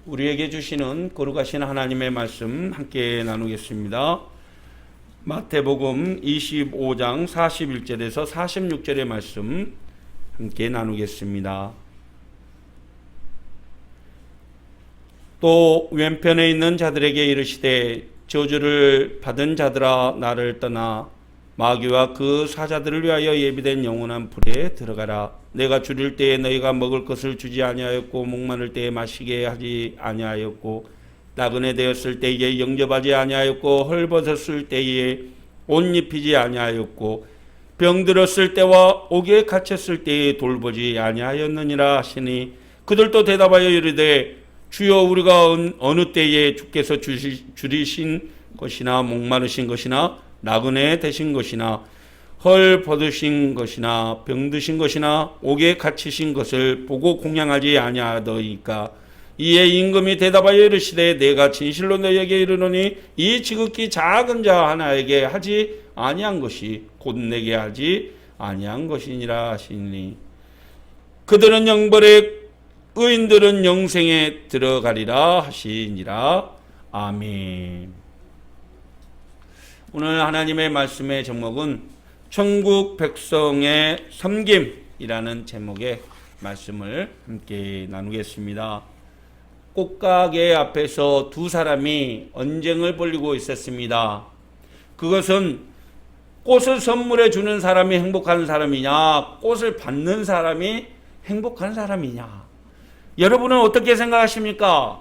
우리에게 주시는 거룩하신 하나님의 말씀 함께 나누겠습니다. 마태복음 25장 41절에서 46절의 말씀 함께 나누겠습니다. 또 왼편에 있는 자들에게 이르시되 저주를 받은 자들아 나를 떠나 마귀와 그 사자들을 위하여 예비된 영원한 불에 들어가라. 내가 줄일 때에 너희가 먹을 것을 주지 아니하였고 목마를 때에 마시게 하지 아니하였고 나그네 되었을 때에 영접하지 아니하였고 헐벗었을 때에 옷 입히지 아니하였고 병들었을 때와 옥에 갇혔을 때에 돌보지 아니하였느니라 하시니 그들도 대답하여 이르되 주여 우리가 어느 때에 주께서 줄이신 것이나 목마르신 것이나 나그네 되신 것이나 헐 벗으신 것이나 병드신 것이나 옥에 갇히신 것을 보고 공양하지 아니하더이까. 이에 임금이 대답하여 이르시되 내가 진실로 너희에게 이르노니 이 지극히 작은 자 하나에게 하지 아니한 것이 곧 내게 하지 아니한 것이니라 하시니 그들은 영벌에 의인들은 영생에 들어가리라 하시니라. 아멘. 오늘 하나님의 말씀의 제목은 천국 백성의 섬김이라는 제목의 말씀을 함께 나누겠습니다. 꽃가게 앞에서 두 사람이 언쟁을 벌이고 있었습니다. 그것은 꽃을 선물해 주는 사람이 행복한 사람이냐, 꽃을 받는 사람이 행복한 사람이냐. 여러분은 어떻게 생각하십니까?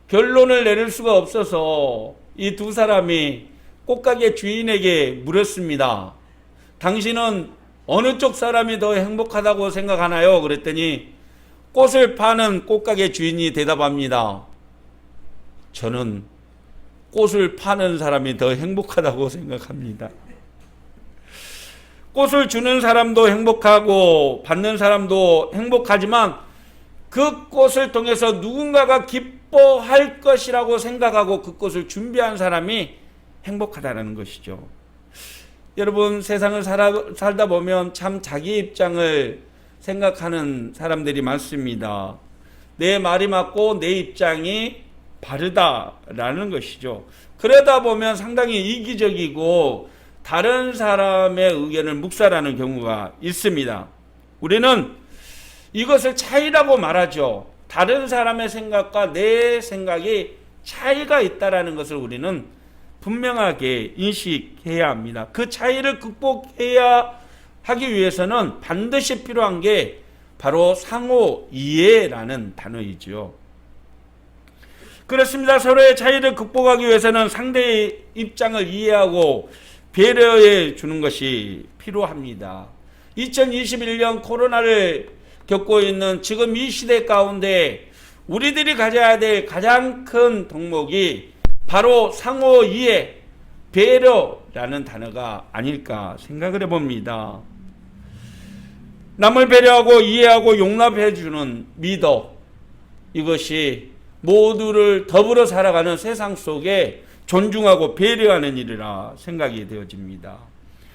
결론을 내릴 수가 없어서 이 두 사람이 꽃가게 주인에게 물었습니다. 당신은 어느 쪽 사람이 더 행복하다고 생각하나요? 그랬더니 꽃을 파는 꽃가게 주인이 대답합니다. 저는 꽃을 파는 사람이 더 행복하다고 생각합니다. 꽃을 주는 사람도 행복하고 받는 사람도 행복하지만 그 꽃을 통해서 누군가가 기뻐할 것이라고 생각하고 그 꽃을 준비한 사람이 행복하다는 것이죠. 여러분, 세상을 살다 보면 참 자기 입장을 생각하는 사람들이 많습니다. 내 말이 맞고 내 입장이 바르다라는 것이죠. 그러다 보면 상당히 이기적이고 다른 사람의 의견을 묵살하는 경우가 있습니다. 우리는 이것을 차이라고 말하죠. 다른 사람의 생각과 내 생각이 차이가 있다는 것을 우리는 분명하게 인식해야 합니다. 그 차이를 극복해야 하기 위해서는 반드시 필요한 게 바로 상호 이해라는 단어이죠. 그렇습니다. 서로의 차이를 극복하기 위해서는 상대의 입장을 이해하고 배려해 주는 것이 필요합니다. 2021년 코로나를 겪고 있는 지금 이 시대 가운데 우리들이 가져야 될 가장 큰 덕목이 바로 상호 이해, 배려라는 단어가 아닐까 생각을 해봅니다. 남을 배려하고 이해하고 용납해주는 리더, 이것이 모두를 더불어 살아가는 세상 속에 존중하고 배려하는 일이라 생각이 되어집니다.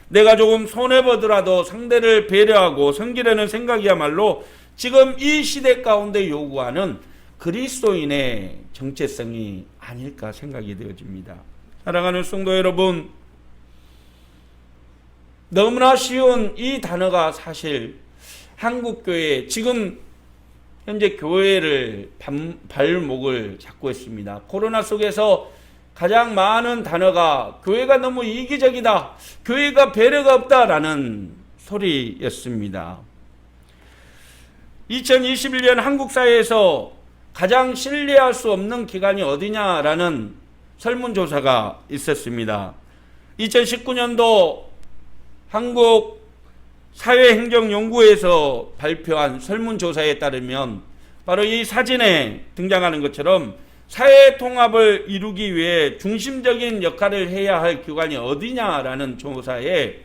내가 조금 손해보더라도 상대를 배려하고 섬기려는 생각이야말로 지금 이 시대 가운데 요구하는 그리스도인의 정체성이 아닐까 생각이 되어집니다. 사랑하는 성도 여러분, 너무나 쉬운 이 단어가 사실 한국교회, 지금 현재 교회를 발목을 잡고 있습니다. 코로나 속에서 가장 많은 단어가 교회가 너무 이기적이다, 교회가 배려가 없다라는 소리였습니다. 2021년 한국 사회에서 가장 신뢰할 수 없는 기관이 어디냐라는 설문조사가 있었습니다. 2019년도 한국 사회행정연구회에서 발표한 설문조사에 따르면 바로 이 사진에 등장하는 것처럼 사회 통합을 이루기 위해 중심적인 역할을 해야 할 기관이 어디냐라는 조사에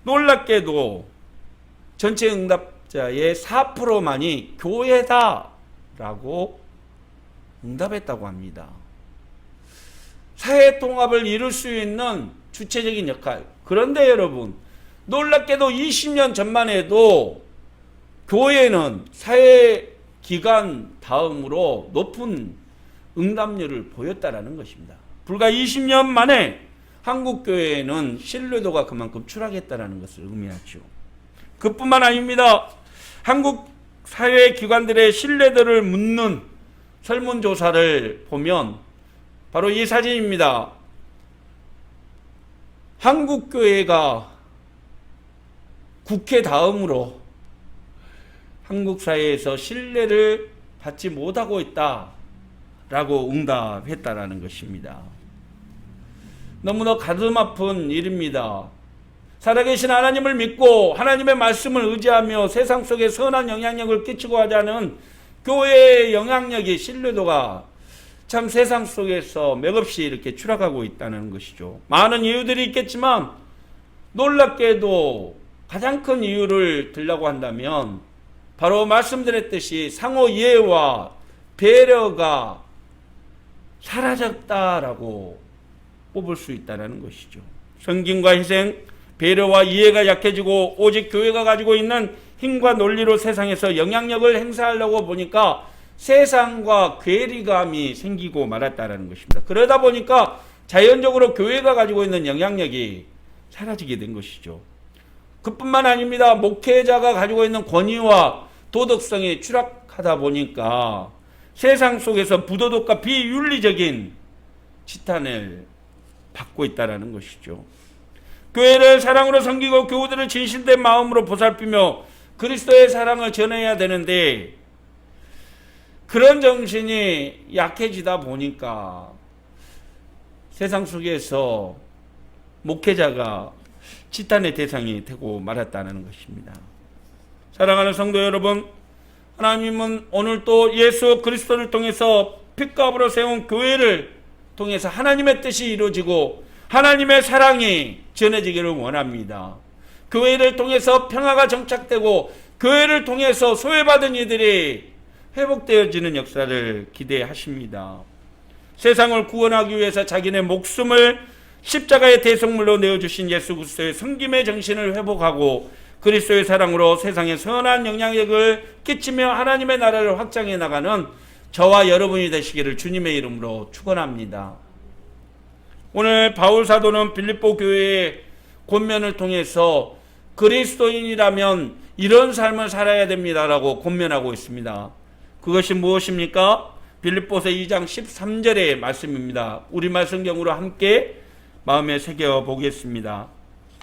놀랍게도 전체 응답자의 4%만이 교회다라고 응답했다고 합니다. 사회 통합을 이룰 수 있는 주체적인 역할. 그런데 여러분, 놀랍게도 20년 전만 해도 교회는 사회 기간 다음으로 높은 응답률을 보였다라는 것입니다. 불과 20년 만에 한국교회에는 신뢰도가 그만큼 추락했다는 것을 의미하죠. 그뿐만 아닙니다. 한국 사회 기관들의 신뢰도를 묻는 설문조사를 보면 바로 이 사진입니다. 한국교회가 국회 다음으로 한국 사회에서 신뢰를 받지 못하고 있다라고 응답했다라는 것입니다. 너무나 가슴 아픈 일입니다. 살아계신 하나님을 믿고 하나님의 말씀을 의지하며 세상 속에 선한 영향력을 끼치고 하자는 교회의 영향력이, 신뢰도가 참 세상 속에서 맥없이 이렇게 추락하고 있다는 것이죠. 많은 이유들이 있겠지만 놀랍게도 가장 큰 이유를 들라고 한다면 바로 말씀드렸듯이 상호 이해와 배려가 사라졌다라고 뽑을 수 있다는 것이죠. 성김과 희생, 배려와 이해가 약해지고 오직 교회가 가지고 있는 힘과 논리로 세상에서 영향력을 행사하려고 보니까 세상과 괴리감이 생기고 말았다는 것입니다. 그러다 보니까 자연적으로 교회가 가지고 있는 영향력이 사라지게 된 것이죠. 그뿐만 아닙니다. 목회자가 가지고 있는 권위와 도덕성이 추락하다 보니까 세상 속에서 부도덕과 비윤리적인 지탄을 받고 있다는 것이죠. 교회를 사랑으로 섬기고 교우들을 진실된 마음으로 보살피며 그리스도의 사랑을 전해야 되는데 그런 정신이 약해지다 보니까 세상 속에서 목회자가 지탄의 대상이 되고 말았다는 것입니다. 사랑하는 성도 여러분, 하나님은 오늘 또 예수 그리스도를 통해서 핏값으로 세운 교회를 통해서 하나님의 뜻이 이루어지고 하나님의 사랑이 전해지기를 원합니다. 교회를 통해서 평화가 정착되고 교회를 통해서 소외받은 이들이 회복되어지는 역사를 기대하십니다. 세상을 구원하기 위해서 자기네 목숨을 십자가의 대속물로 내어주신 예수 그리스도의 섬김의 정신을 회복하고 그리스도의 사랑으로 세상에 선한 영향력을 끼치며 하나님의 나라를 확장해 나가는 저와 여러분이 되시기를 주님의 이름으로 축원합니다. 오늘 바울 사도는 빌립보 교회의 권면을 통해서 그리스도인이라면 이런 삶을 살아야 됩니다라고 권면하고 있습니다. 그것이 무엇입니까? 빌립보서 2장 13절의 말씀입니다. 우리말 성경으로 함께 마음에 새겨 보겠습니다.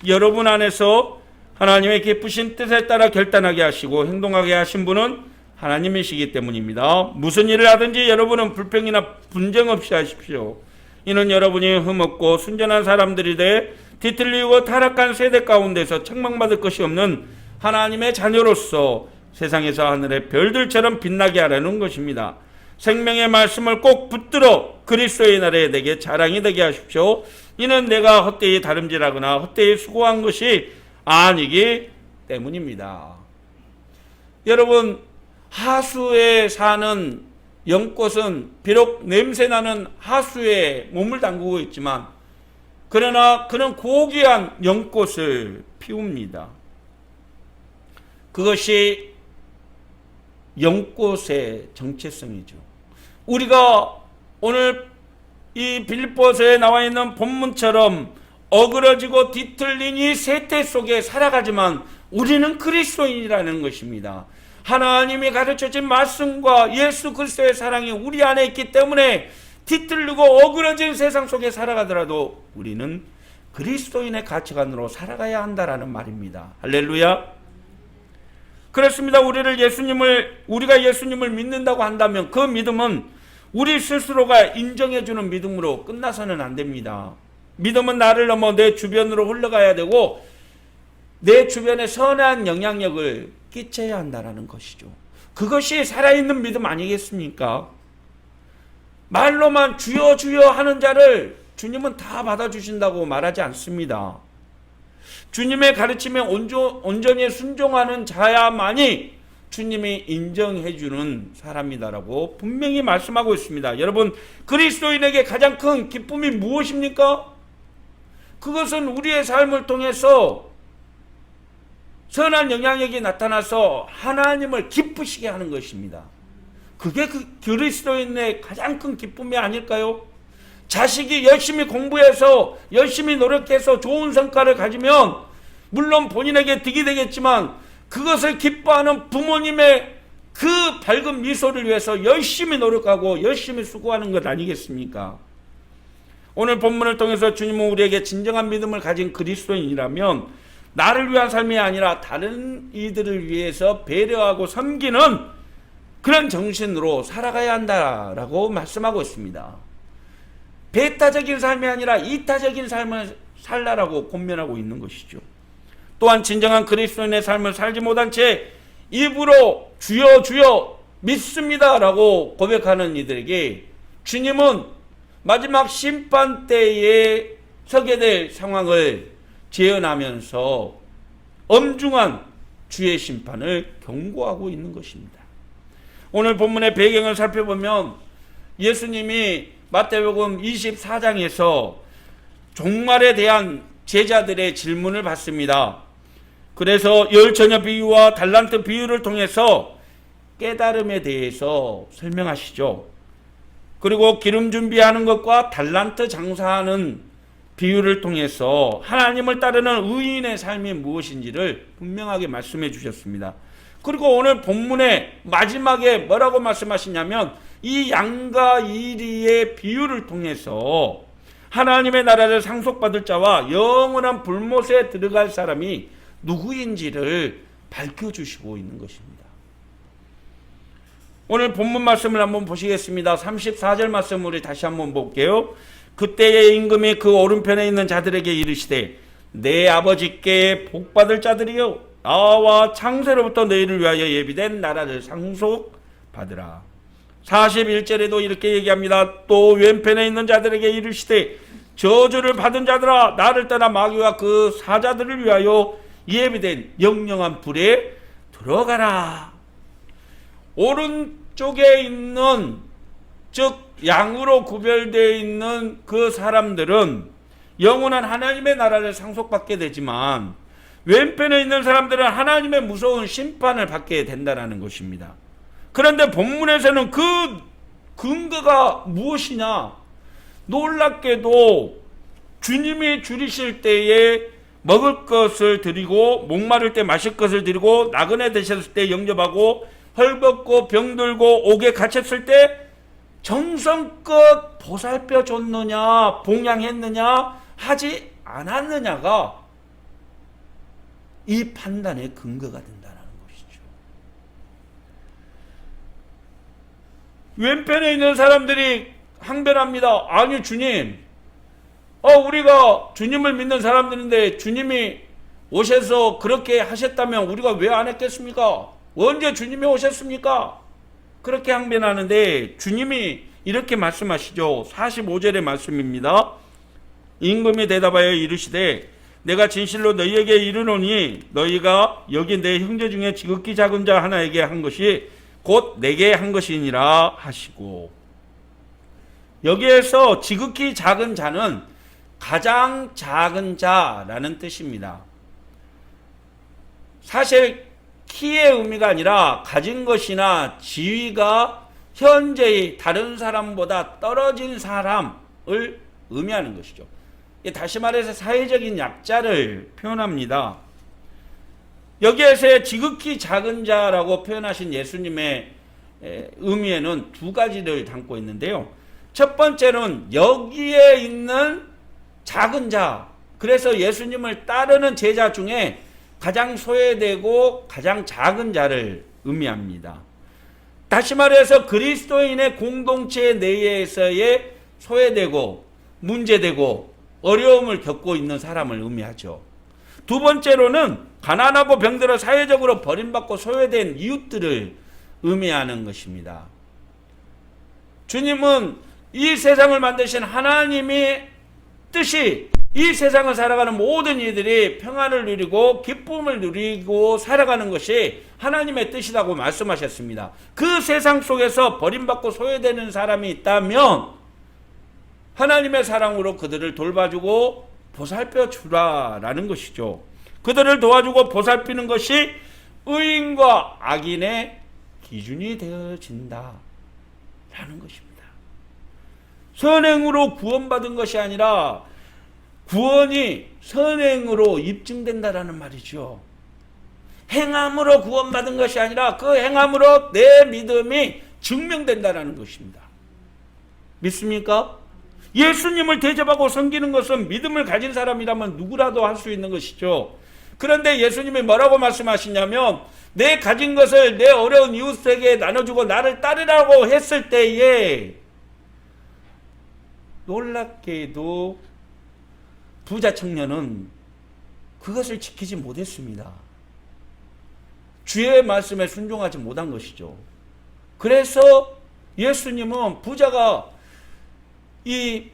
여러분 안에서 하나님의 기쁘신 뜻에 따라 결단하게 하시고 행동하게 하신 분은 하나님이시기 때문입니다. 무슨 일을 하든지 여러분은 불평이나 분쟁 없이 하십시오. 이는 여러분이 흠없고 순전한 사람들이 돼 뒤틀리고 타락한 세대 가운데서 책망받을 것이 없는 하나님의 자녀로서 세상에서 하늘의 별들처럼 빛나게 하려는 것입니다. 생명의 말씀을 꼭 붙들어 그리스도의 날에 내게 자랑이 되게 하십시오. 이는 내가 헛되이 다름질하거나 헛되이 수고한 것이 아니기 때문입니다. 여러분, 하수에 사는 연꽃은 비록 냄새나는 하수에 몸을 담그고 있지만 그러나 그는 고귀한 연꽃을 피웁니다. 그것이 연꽃의 정체성이죠. 우리가 오늘 이 빌립보서에 나와 있는 본문처럼 어그러지고 뒤틀린 이 세태 속에 살아가지만 우리는 그리스도인이라는 것입니다. 하나님이 가르쳐진 말씀과 예수 그리스도의 사랑이 우리 안에 있기 때문에 뒤틀리고 어그러진 세상 속에 살아가더라도 우리는 그리스도인의 가치관으로 살아가야 한다라는 말입니다. 할렐루야. 그렇습니다. 우리가 예수님을 믿는다고 한다면 그 믿음은 우리 스스로가 인정해주는 믿음으로 끝나서는 안 됩니다. 믿음은 나를 넘어 내 주변으로 흘러가야 되고 내 주변에 선한 영향력을 끼쳐야 한다는 것이죠. 그것이 살아있는 믿음 아니겠습니까? 말로만 주여 주여 하는 자를 주님은 다 받아주신다고 말하지 않습니다. 주님의 가르침에 온전히 순종하는 자야만이 주님이 인정해주는 사람이다라고 분명히 말씀하고 있습니다. 여러분, 그리스도인에게 가장 큰 기쁨이 무엇입니까? 그것은 우리의 삶을 통해서 선한 영향력이 나타나서 하나님을 기쁘시게 하는 것입니다. 그게 그 그리스도인의 가장 큰 기쁨이 아닐까요? 자식이 열심히 공부해서 열심히 노력해서 좋은 성과를 가지면 물론 본인에게 득이 되겠지만 그것을 기뻐하는 부모님의 그 밝은 미소를 위해서 열심히 노력하고 열심히 수고하는 것 아니겠습니까? 오늘 본문을 통해서 주님은 우리에게 진정한 믿음을 가진 그리스도인이라면 나를 위한 삶이 아니라 다른 이들을 위해서 배려하고 섬기는 그런 정신으로 살아가야 한다라고 말씀하고 있습니다. 배타적인 삶이 아니라 이타적인 삶을 살라라고 권면하고 있는 것이죠. 또한 진정한 그리스도인의 삶을 살지 못한 채 입으로 주여 주여 믿습니다라고 고백하는 이들에게 주님은 마지막 심판 때에 서게 될 상황을 재현하면서 엄중한 주의 심판을 경고하고 있는 것입니다. 오늘 본문의 배경을 살펴보면 예수님이 마태복음 24장에서 종말에 대한 제자들의 질문을 받습니다. 그래서 열처녀 비유와 달란트 비유를 통해서 깨달음에 대해서 설명하시죠. 그리고 기름 준비하는 것과 달란트 장사하는 비유를 통해서 하나님을 따르는 의인의 삶이 무엇인지를 분명하게 말씀해 주셨습니다. 그리고 오늘 본문의 마지막에 뭐라고 말씀하시냐면 이 양과 이리의 비유를 통해서 하나님의 나라를 상속받을 자와 영원한 불못에 들어갈 사람이 누구인지를 밝혀주시고 있는 것입니다. 오늘 본문 말씀을 한번 보시겠습니다. 34절 말씀을 우리 다시 한번 볼게요. 그때의 임금이 그 오른편에 있는 자들에게 이르시되 내 아버지께 복받을 자들이여 나와 창세로부터 너희를 위하여 예비된 나라를 상속받으라. 41절에도 이렇게 얘기합니다. 또 왼편에 있는 자들에게 이르시되 저주를 받은 자들아 나를 떠나 마귀와 그 사자들을 위하여 예비된 영영한 불에 들어가라. 오른쪽에 있는 즉 양으로 구별되어 있는 그 사람들은 영원한 하나님의 나라를 상속받게 되지만 왼편에 있는 사람들은 하나님의 무서운 심판을 받게 된다는 것입니다. 그런데 본문에서는 그 근거가 무엇이냐? 놀랍게도 주님이 줄이실 때에 먹을 것을 드리고 목마를 때 마실 것을 드리고 나그네 되셨을 때 영접하고 헐벗고 병들고 옥에 갇혔을 때 정성껏 보살펴 줬느냐 봉양했느냐 하지 않았느냐가 이 판단의 근거가 된다는 것이죠. 왼편에 있는 사람들이 항변합니다. 아니 주님, 우리가 주님을 믿는 사람들인데 주님이 오셔서 그렇게 하셨다면 우리가 왜 안 했겠습니까? 언제 주님이 오셨습니까? 그렇게 항변하는데 주님이 이렇게 말씀하시죠. 45절의 말씀입니다. 임금이 대답하여 이르시되 내가 진실로 너희에게 이르노니 너희가 여기 내 형제 중에 지극히 작은 자 하나에게 한 것이 곧 내게 한 것이니라 하시고, 여기에서 지극히 작은 자는 가장 작은 자라는 뜻입니다. 사실 키의 의미가 아니라 가진 것이나 지위가 현재의 다른 사람보다 떨어진 사람을 의미하는 것이죠. 다시 말해서 사회적인 약자를 표현합니다. 여기에서 지극히 작은 자라고 표현하신 예수님의 의미에는 두 가지를 담고 있는데요. 첫 번째는 여기에 있는 작은 자, 그래서 예수님을 따르는 제자 중에 가장 소외되고 가장 작은 자를 의미합니다. 다시 말해서 그리스도인의 공동체 내에서의 소외되고 문제되고 어려움을 겪고 있는 사람을 의미하죠. 두 번째로는 가난하고 병들어 사회적으로 버림받고 소외된 이웃들을 의미하는 것입니다. 주님은 이 세상을 만드신 하나님의 뜻이 이 세상을 살아가는 모든 이들이 평안을 누리고 기쁨을 누리고 살아가는 것이 하나님의 뜻이라고 말씀하셨습니다. 그 세상 속에서 버림받고 소외되는 사람이 있다면 하나님의 사랑으로 그들을 돌봐주고 보살펴 주라라는 것이죠. 그들을 도와주고 보살피는 것이 의인과 악인의 기준이 되어진다. 것입니다. 선행으로 구원받은 것이 아니라 구원이 선행으로 입증된다라는 말이죠. 행함으로 구원받은 것이 아니라 그 행함으로 내 믿음이 증명된다라는 것입니다. 믿습니까? 예수님을 대접하고 섬기는 것은 믿음을 가진 사람이라면 누구라도 할 수 있는 것이죠. 그런데 예수님이 뭐라고 말씀하시냐면 내 가진 것을 내 어려운 이웃에게 나눠주고 나를 따르라고 했을 때에 놀랍게도 부자 청년은 그것을 지키지 못했습니다. 주의 말씀에 순종하지 못한 것이죠. 그래서 예수님은 부자가 이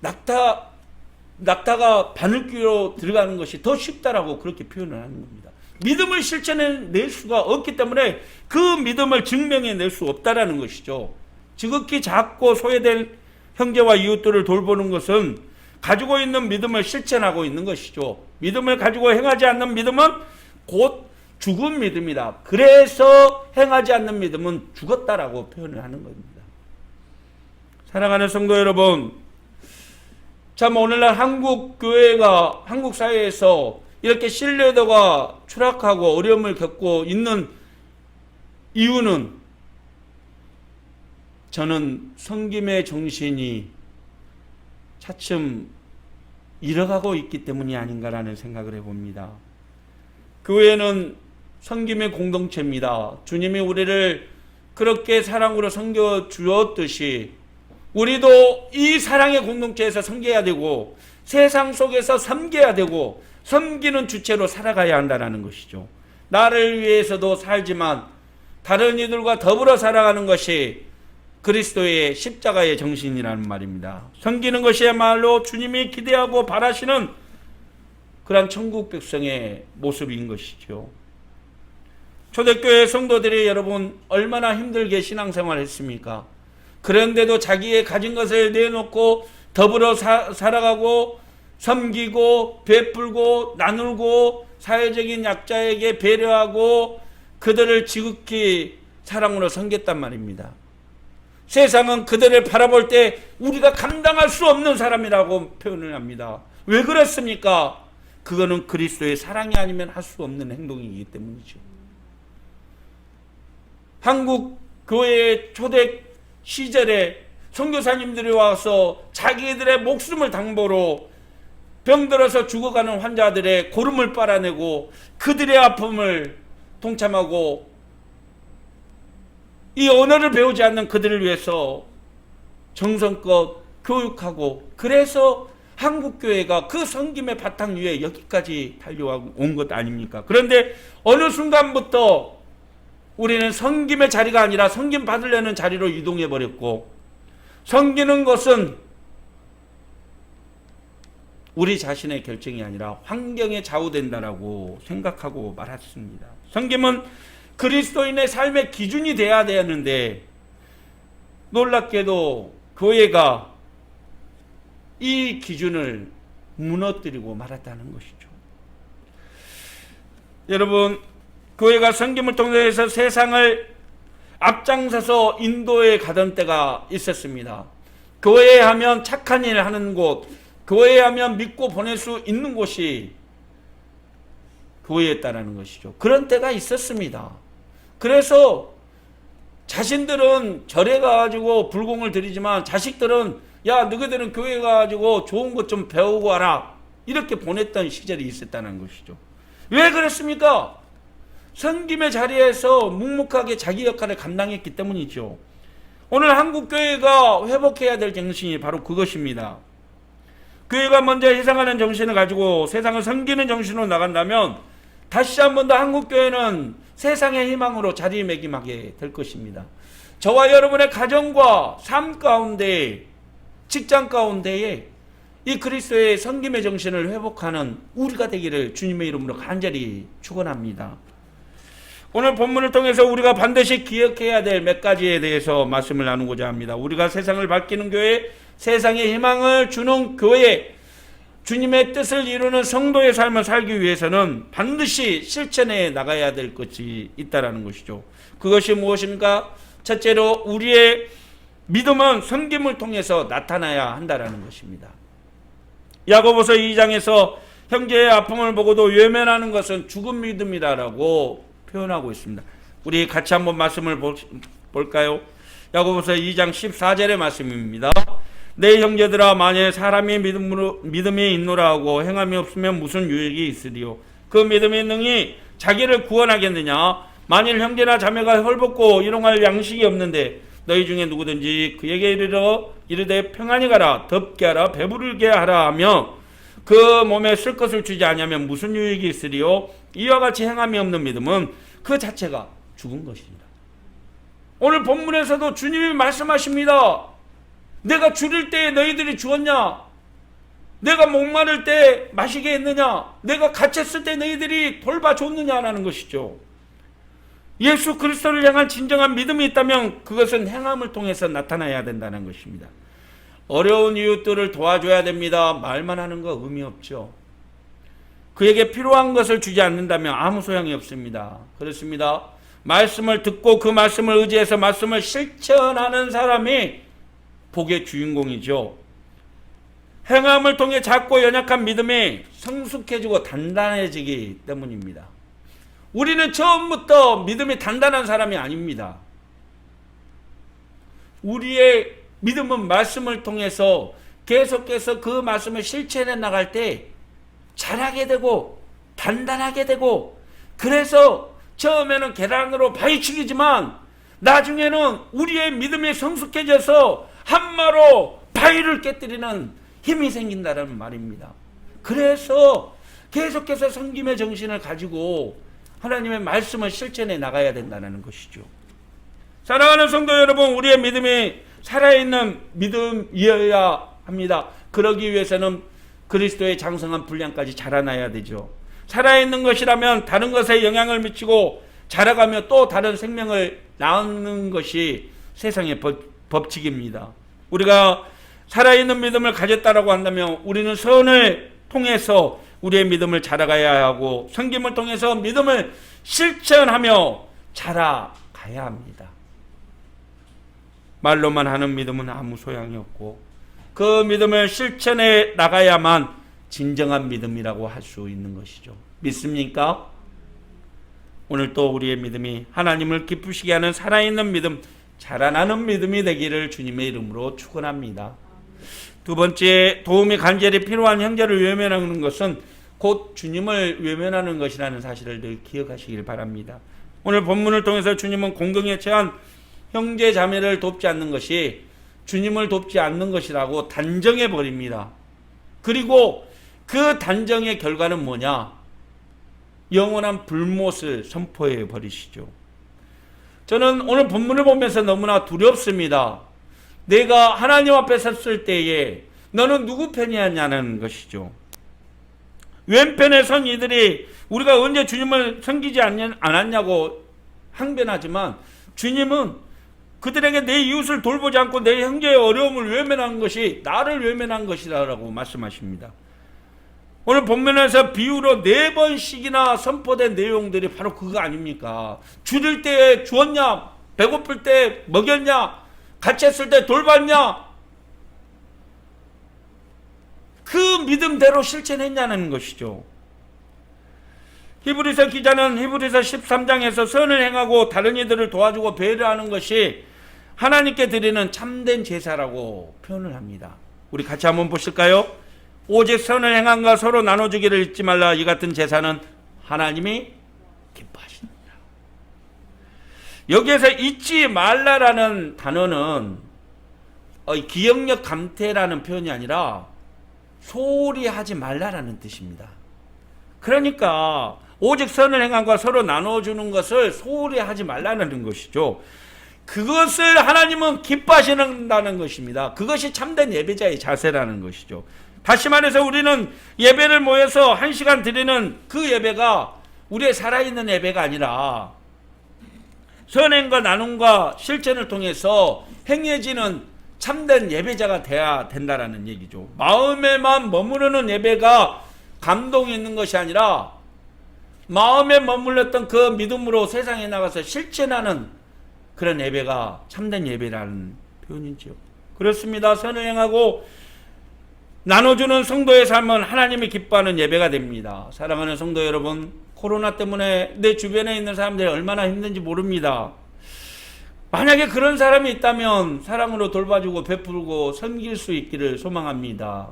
낙타가 바늘귀로 들어가는 것이 더 쉽다라고 그렇게 표현을 하는 겁니다. 믿음을 실천해낼 수가 없기 때문에 그 믿음을 증명해낼 수 없다라는 것이죠. 지극히 작고 소외된 형제와 이웃들을 돌보는 것은 가지고 있는 믿음을 실천하고 있는 것이죠. 믿음을 가지고 행하지 않는 믿음은 곧 죽은 믿음이다. 그래서 행하지 않는 믿음은 죽었다라고 표현을 하는 겁니다. 사랑하는 성도 여러분, 참 오늘날 한국 교회가 한국 사회에서 이렇게 신뢰도가 추락하고 어려움을 겪고 있는 이유는 저는 섬김의 정신이 차츰 잃어가고 있기 때문이 아닌가라는 생각을 해봅니다. 교회는 섬김의 공동체입니다. 주님이 우리를 그렇게 사랑으로 섬겨 주었듯이 우리도 이 사랑의 공동체에서 섬겨야 되고 세상 속에서 섬겨야 되고 섬기는 주체로 살아가야 한다는 것이죠. 나를 위해서도 살지만 다른 이들과 더불어 살아가는 것이 그리스도의 십자가의 정신이라는 말입니다. 섬기는 것이야말로 주님이 기대하고 바라시는 그런 천국 백성의 모습인 것이죠. 초대교회 성도들이 여러분 얼마나 힘들게 신앙생활을 했습니까? 그런데도 자기의 가진 것을 내놓고 더불어 살아가고 섬기고 베풀고 나누고 사회적인 약자에게 배려하고 그들을 지극히 사랑으로 섬겼단 말입니다. 세상은 그들을 바라볼 때 우리가 감당할 수 없는 사람이라고 표현을 합니다. 왜 그렇습니까? 그거는 그리스도의 사랑이 아니면 할 수 없는 행동이기 때문이죠. 한국 교회의 초대 시절에 선교사님들이 와서 자기들의 목숨을 당보로 병들어서 죽어가는 환자들의 고름을 빨아내고 그들의 아픔을 동참하고 이 언어를 배우지 않는 그들을 위해서 정성껏 교육하고 그래서 한국교회가 그 섬김의 바탕 위에 여기까지 달려온 것 아닙니까? 그런데 어느 순간부터 우리는 섬김의 자리가 아니라 섬김 받으려는 자리로 이동해 버렸고 섬기는 것은 우리 자신의 결정이 아니라 환경에 좌우된다라고 생각하고 말았습니다. 섬김은 그리스도인의 삶의 기준이 돼야 되는데 놀랍게도 교회가 이 기준을 무너뜨리고 말았다는 것이죠. 여러분, 교회가 섬김을 통해서 세상을 앞장서서 인도에 가던 때가 있었습니다. 교회 하면 착한 일 하는 곳, 교회 하면 믿고 보낼 수 있는 곳이 교회였다는 것이죠. 그런 때가 있었습니다. 그래서 자신들은 절에 가가지고 불공을 드리지만 자식들은 야 너희들은 교회 가가지고 좋은 것 좀 배우고 와라 이렇게 보냈던 시절이 있었다는 것이죠. 왜 그랬습니까? 섬김의 자리에서 묵묵하게 자기 역할을 감당했기 때문이죠. 오늘 한국교회가 회복해야 될 정신이 바로 그것입니다. 교회가 먼저 희생하는 정신을 가지고 세상을 섬기는 정신으로 나간다면 다시 한 번 더 한국교회는 세상의 희망으로 자리매김하게 될 것입니다. 저와 여러분의 가정과 삶 가운데 직장 가운데에 이 그리스도의 섬김의 정신을 회복하는 우리가 되기를 주님의 이름으로 간절히 축원합니다. 오늘 본문을 통해서 우리가 반드시 기억해야 될 몇 가지에 대해서 말씀을 나누고자 합니다. 우리가 세상을 바뀌는 교회, 세상의 희망을 주는 교회, 주님의 뜻을 이루는 성도의 삶을 살기 위해서는 반드시 실천해 나가야 될 것이 있다라는 것이죠. 그것이 무엇인가? 첫째로 우리의 믿음은 섬김을 통해서 나타나야 한다라는 것입니다. 야고보서 2장에서 형제의 아픔을 보고도 외면하는 것은 죽은 믿음이라고 표현하고 있습니다. 우리 같이 한번 말씀을 볼까요? 야고보서 2장 14절의 말씀입니다. 내 형제들아, 만일 사람이 믿음이 있노라 하고 행함이 없으면 무슨 유익이 있으리요? 그 믿음이 능히 자기를 구원하겠느냐? 만일 형제나 자매가 헐벗고 일용할 양식이 없는데 너희 중에 누구든지 그에게 이르되 평안히 가라, 덥게 하라, 배부르게 하라 하며 그 몸에 쓸 것을 주지 아니하면 무슨 유익이 있으리요? 이와 같이 행함이 없는 믿음은 그 자체가 죽은 것입니다. 오늘 본문에서도 주님이 말씀하십니다. 내가 줄일 때에 너희들이 주었냐? 내가 목마를 때 마시게 했느냐? 내가 갇혔을 때 너희들이 돌봐줬느냐라는 것이죠. 예수 그리스도를 향한 진정한 믿음이 있다면 그것은 행함을 통해서 나타나야 된다는 것입니다. 어려운 이웃들을 도와줘야 됩니다. 말만 하는 거 의미 없죠. 그에게 필요한 것을 주지 않는다면 아무 소용이 없습니다. 그렇습니다. 말씀을 듣고 그 말씀을 의지해서 말씀을 실천하는 사람이 복의 주인공이죠. 행함을 통해 작고 연약한 믿음이 성숙해지고 단단해지기 때문입니다. 우리는 처음부터 믿음이 단단한 사람이 아닙니다. 우리의 믿음은 말씀을 통해서 계속해서 그 말씀을 실천해 나갈 때 잘하게 되고 단단하게 되고, 그래서 처음에는 계란으로 바위치기지만 나중에는 우리의 믿음이 성숙해져서 한마로 바위를 깨뜨리는 힘이 생긴다는 말입니다. 그래서 계속해서 섬김의 정신을 가지고 하나님의 말씀을 실천해 나가야 된다는 것이죠. 사랑하는 성도 여러분, 우리의 믿음이 살아있는 믿음이어야 합니다. 그러기 위해서는 그리스도의 장성한 분량까지 자라나야 되죠. 살아있는 것이라면 다른 것에 영향을 미치고 자라가며 또 다른 생명을 낳는 것이 세상의 법칙입니다. 우리가 살아있는 믿음을 가졌다라고 한다면 우리는 선을 통해서 우리의 믿음을 자라가야 하고 섬김을 통해서 믿음을 실천하며 자라가야 합니다. 말로만 하는 믿음은 아무 소용이 없고 그 믿음을 실천해 나가야만 진정한 믿음이라고 할 수 있는 것이죠. 믿습니까? 오늘 또 우리의 믿음이 하나님을 기쁘시게 하는 살아있는 믿음, 자라나는 믿음이 되기를 주님의 이름으로 축원합니다. 두 번째, 도움이 간절히 필요한 형제를 외면하는 것은 곧 주님을 외면하는 것이라는 사실을 늘 기억하시길 바랍니다. 오늘 본문을 통해서 주님은 공경에 처한 형제 자매를 돕지 않는 것이 주님을 돕지 않는 것이라고 단정해 버립니다. 그리고 그 단정의 결과는 뭐냐? 영원한 불못을 선포해 버리시죠. 저는 오늘 본문을 보면서 너무나 두렵습니다. 내가 하나님 앞에 섰을 때에 너는 누구 편이었냐는 것이죠. 왼편에 선 이들이 우리가 언제 주님을 섬기지 않았냐고 항변하지만 주님은 그들에게 내 이웃을 돌보지 않고 내 형제의 어려움을 외면한 것이 나를 외면한 것이라고 말씀하십니다. 오늘 본문에서 비유로 4번씩이나 선포된 내용들이 바로 그거 아닙니까? 줄일 때 주었냐? 배고플 때 먹였냐? 갇혔을 때 돌봤냐? 그 믿음대로 실천했냐는 것이죠. 히브리서 기자는 히브리서 13장에서 선을 행하고 다른 이들을 도와주고 배려하는 것이 하나님께 드리는 참된 제사라고 표현을 합니다. 우리 같이 한번 보실까요? 오직 선을 행함과 서로 나눠주기를 잊지 말라. 이 같은 제사는 하나님이 기뻐하십니다. 여기에서 잊지 말라라는 단어는 기억력 감퇴라는 표현이 아니라 소홀히 하지 말라라는 뜻입니다. 그러니까 오직 선을 행함과 서로 나눠주는 것을 소홀히 하지 말라는 것이죠. 그것을 하나님은 기뻐하시는다는 것입니다. 그것이 참된 예배자의 자세라는 것이죠. 다시 말해서 우리는 예배를 모여서 1시간 드리는 그 예배가 우리의 살아있는 예배가 아니라 선행과 나눔과 실천을 통해서 행해지는 참된 예배자가 돼야 된다는 얘기죠. 마음에만 머무르는 예배가 감동이 있는 것이 아니라 마음에 머물렀던 그 믿음으로 세상에 나가서 실천하는 그런 예배가 참된 예배라는 표현이죠. 그렇습니다. 선을 행하고 나눠주는 성도의 삶은 하나님이 기뻐하는 예배가 됩니다. 사랑하는 성도 여러분, 코로나 때문에 내 주변에 있는 사람들이 얼마나 힘든지 모릅니다. 만약에 그런 사람이 있다면 사랑으로 돌봐주고 베풀고 섬길 수 있기를 소망합니다.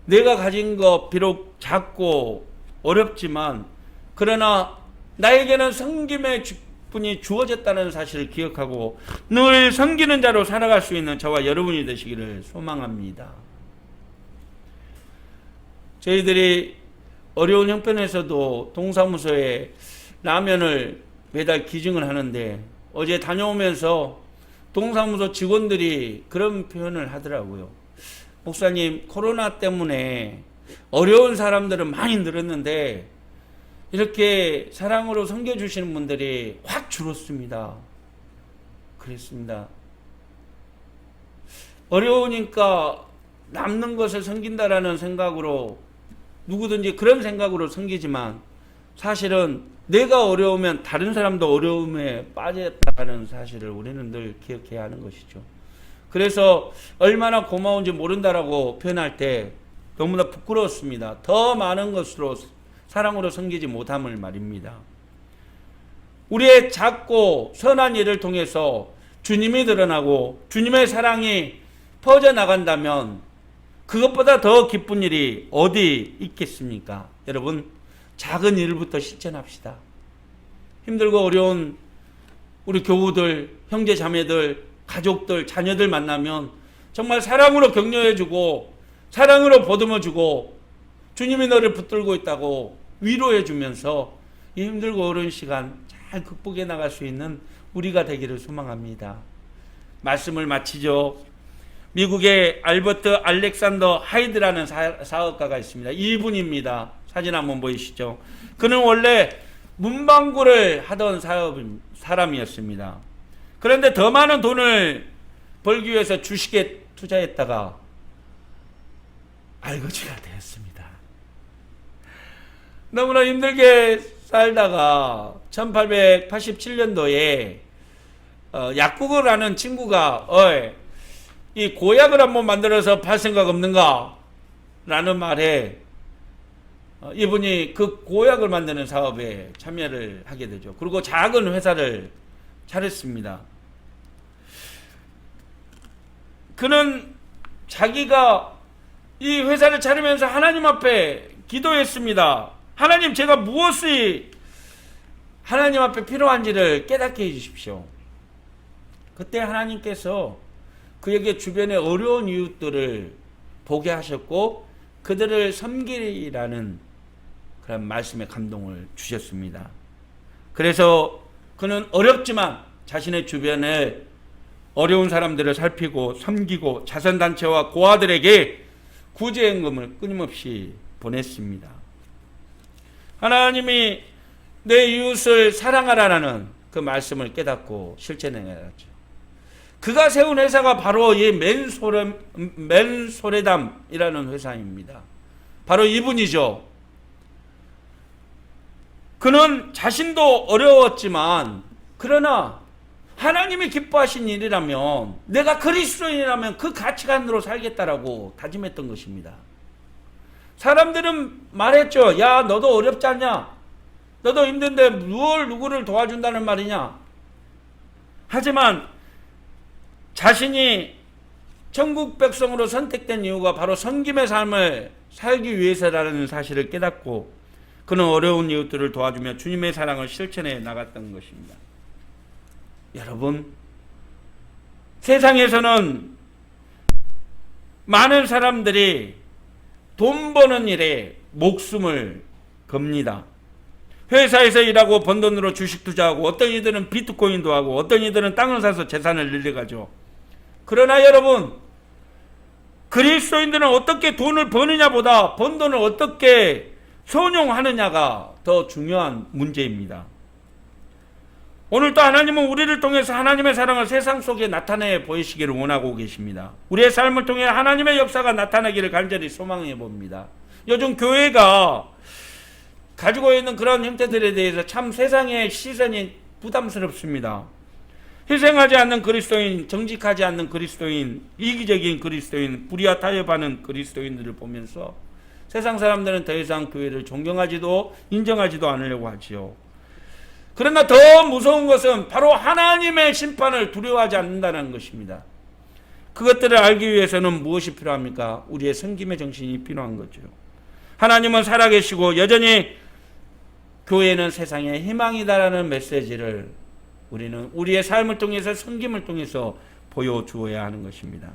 내가 가진 것 비록 작고 어렵지만 그러나 나에게는 섬김의 분이 주어졌다는 사실을 기억하고 늘 섬기는 자로 살아갈 수 있는 저와 여러분이 되시기를 소망합니다. 저희들이 어려운 형편에서도 동사무소에 라면을 매달 기증을 하는데 어제 다녀오면서 동사무소 직원들이 그런 표현을 하더라고요. 목사님, 코로나 때문에 어려운 사람들은 많이 늘었는데 이렇게 사랑으로 섬겨주시는 분들이 확 줄었습니다. 그랬습니다. 어려우니까 남는 것을 섬긴다라는 생각으로 누구든지 그런 생각으로 섬기지만 사실은 내가 어려우면 다른 사람도 어려움에 빠졌다는 사실을 우리는 늘 기억해야 하는 것이죠. 그래서 얼마나 고마운지 모른다라고 표현할 때 너무나 부끄러웠습니다. 더 많은 것으로 사랑으로 섬기지 못함을 말입니다. 우리의 작고 선한 일을 통해서 주님이 드러나고 주님의 사랑이 퍼져나간다면 그것보다 더 기쁜 일이 어디 있겠습니까? 여러분, 작은 일부터 실천합시다. 힘들고 어려운 우리 교우들, 형제 자매들, 가족들, 자녀들 만나면 정말 사랑으로 격려해주고 사랑으로 보듬어주고 주님이 너를 붙들고 있다고 위로해주면서 이 힘들고 어려운 시간 잘 극복해 나갈 수 있는 우리가 되기를 소망합니다. 말씀을 마치죠. 미국의 알버트 알렉산더 하이드라는 사업가가 있습니다. 이분입니다. 사진 한번 보이시죠? 그는 원래 문방구를 하던 사람이었습니다. 그런데 더 많은 돈을 벌기 위해서 주식에 투자했다가 알거지가 되었습니다. 너무나 힘들게 살다가 1887년도에 약국을 하는 친구가 이 고약을 한번 만들어서 팔 생각 없는가? 라는 말에 이분이 그 고약을 만드는 사업에 참여를 하게 되죠. 그리고 작은 회사를 차렸습니다. 그는 자기가 이 회사를 차리면서 하나님 앞에 기도했습니다. 하나님, 제가 무엇이 하나님 앞에 필요한지를 깨닫게 해주십시오. 그때 하나님께서 그에게 주변의 어려운 이웃들을 보게 하셨고 그들을 섬기라는 그런 말씀에 감동을 주셨습니다. 그래서 그는 어렵지만 자신의 주변에 어려운 사람들을 살피고 섬기고 자선단체와 고아들에게 구제연금을 끊임없이 보냈습니다. 하나님이 내 이웃을 사랑하라는 그 말씀을 깨닫고 실천해 나갔죠. 그가 세운 회사가 바로 이 맨소레담이라는 회사입니다. 바로 이분이죠. 그는 자신도 어려웠지만 그러나 하나님이 기뻐하신 일이라면 내가 그리스도인이라면 그 가치관으로 살겠다라고 다짐했던 것입니다. 사람들은 말했죠. 야, 너도 어렵지 않냐? 너도 힘든데 누구를 도와준다는 말이냐? 하지만 자신이 천국 백성으로 선택된 이유가 바로 섬김의 삶을 살기 위해서라는 사실을 깨닫고 그는 어려운 이웃들을 도와주며 주님의 사랑을 실천해 나갔던 것입니다. 여러분, 세상에서는 많은 사람들이 돈 버는 일에 목숨을 겁니다. 회사에서 일하고 번 돈으로 주식 투자하고 어떤 이들은 비트코인도 하고 어떤 이들은 땅을 사서 재산을 늘려가죠. 그러나 여러분, 그리스도인들은 어떻게 돈을 버느냐보다 번 돈을 어떻게 선용하느냐가 더 중요한 문제입니다. 오늘도 하나님은 우리를 통해서 하나님의 사랑을 세상 속에 나타내 보이시기를 원하고 계십니다. 우리의 삶을 통해 하나님의 역사가 나타나기를 간절히 소망해 봅니다. 요즘 교회가 가지고 있는 그런 형태들에 대해서 참 세상의 시선이 부담스럽습니다. 희생하지 않는 그리스도인, 정직하지 않는 그리스도인, 이기적인 그리스도인, 불의와 타협하는 그리스도인들을 보면서 세상 사람들은 더 이상 교회를 존경하지도 인정하지도 않으려고 하지요. 그러나 더 무서운 것은 바로 하나님의 심판을 두려워하지 않는다는 것입니다. 그것들을 알기 위해서는 무엇이 필요합니까? 우리의 섬김의 정신이 필요한 거죠. 하나님은 살아계시고 여전히 교회는 세상의 희망이다라는 메시지를 우리는 우리의 삶을 통해서 섬김을 통해서 보여주어야 하는 것입니다.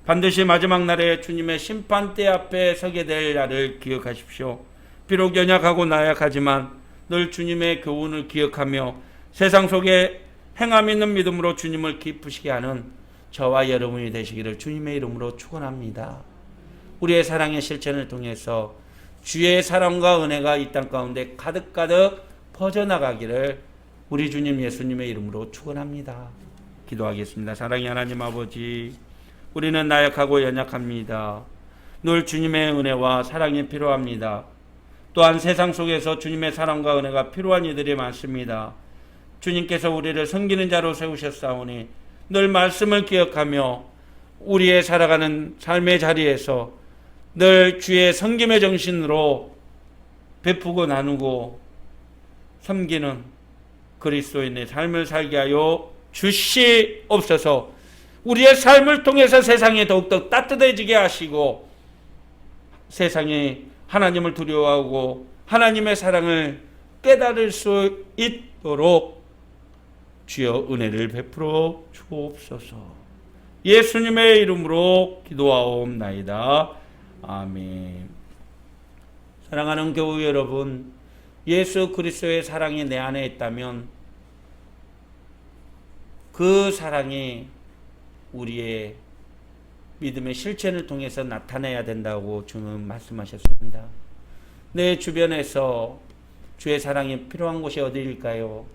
반드시 마지막 날에 주님의 심판대 앞에 서게 될 날을 기억하십시오. 비록 연약하고 나약하지만 늘 주님의 교훈을 기억하며 세상 속에 행함 있는 믿음으로 주님을 기쁘시게 하는 저와 여러분이 되시기를 주님의 이름으로 축원합니다. 우리의 사랑의 실천을 통해서 주의 사랑과 은혜가 이 땅 가운데 가득가득 퍼져나가기를 우리 주님 예수님의 이름으로 축원합니다. 기도하겠습니다. 사랑의 하나님 아버지, 우리는 나약하고 연약합니다. 늘 주님의 은혜와 사랑이 필요합니다. 또한 세상 속에서 주님의 사랑과 은혜가 필요한 이들이 많습니다. 주님께서 우리를 섬기는 자로 세우셨사오니 늘 말씀을 기억하며 우리의 살아가는 삶의 자리에서 늘 주의 섬김의 정신으로 베푸고 나누고 섬기는 그리스도인의 삶을 살게 하여 주시옵소서. 우리의 삶을 통해서 세상이 더욱더 따뜻해지게 하시고 세상이 하나님을 두려워하고 하나님의 사랑을 깨달을 수 있도록 주여 은혜를 베풀어 주옵소서. 예수님의 이름으로 기도하옵나이다. 아멘. 사랑하는 교우 여러분, 예수 그리스도의 사랑이 내 안에 있다면 그 사랑이 우리의 믿음의 실천을 통해서 나타내야 된다고 주는 말씀하셨습니다. 내 주변에서 주의 사랑이 필요한 곳이 어디일까요?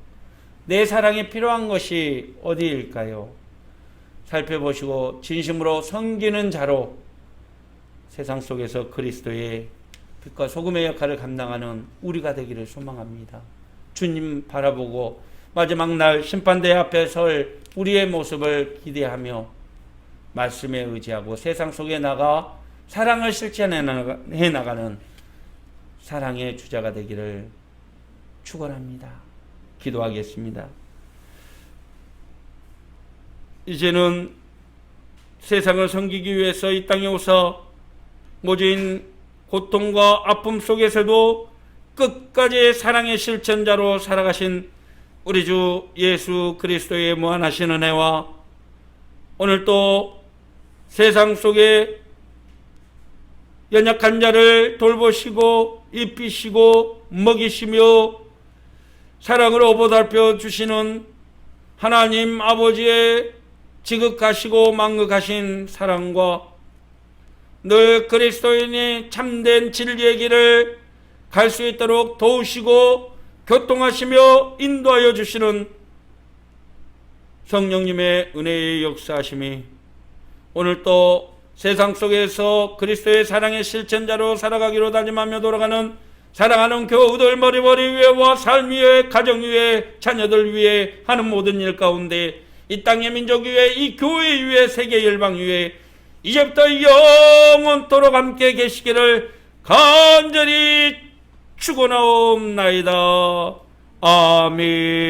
내 사랑이 필요한 것이 어디일까요? 살펴보시고 진심으로 섬기는 자로 세상 속에서 그리스도의 빛과 소금의 역할을 감당하는 우리가 되기를 소망합니다. 주님 바라보고 마지막 날 심판대 앞에 설 우리의 모습을 기대하며 말씀에 의지하고 세상 속에 나가 사랑을 실천해 나가는 사랑의 주자가 되기를 축원합니다. 기도하겠습니다. 이제는 세상을 섬기기 위해서 이 땅에 오서 모진 고통과 아픔 속에서도 끝까지 사랑의 실천자로 살아가신 우리 주 예수 그리스도의 무한하신 은혜와 오늘 또 세상 속에 연약한 자를 돌보시고 입히시고 먹이시며 사랑으로 보살펴 주시는 하나님 아버지의 지극하시고 만극하신 사랑과 늘 그리스도인이 참된 진리의 길을 갈 수 있도록 도우시고 교통하시며 인도하여 주시는 성령님의 은혜의 역사하심이 오늘 또 세상 속에서 그리스도의 사랑의 실천자로 살아가기로 다짐하며 돌아가는 사랑하는 교우들 머리머리 위에와 삶 위에 가정 위에 자녀들 위에 하는 모든 일 가운데 이 땅의 민족 위에 이 교회 위에 세계 열방 위에 이제부터 영원토록 함께 계시기를 간절히 축원하옵나이다. 아멘.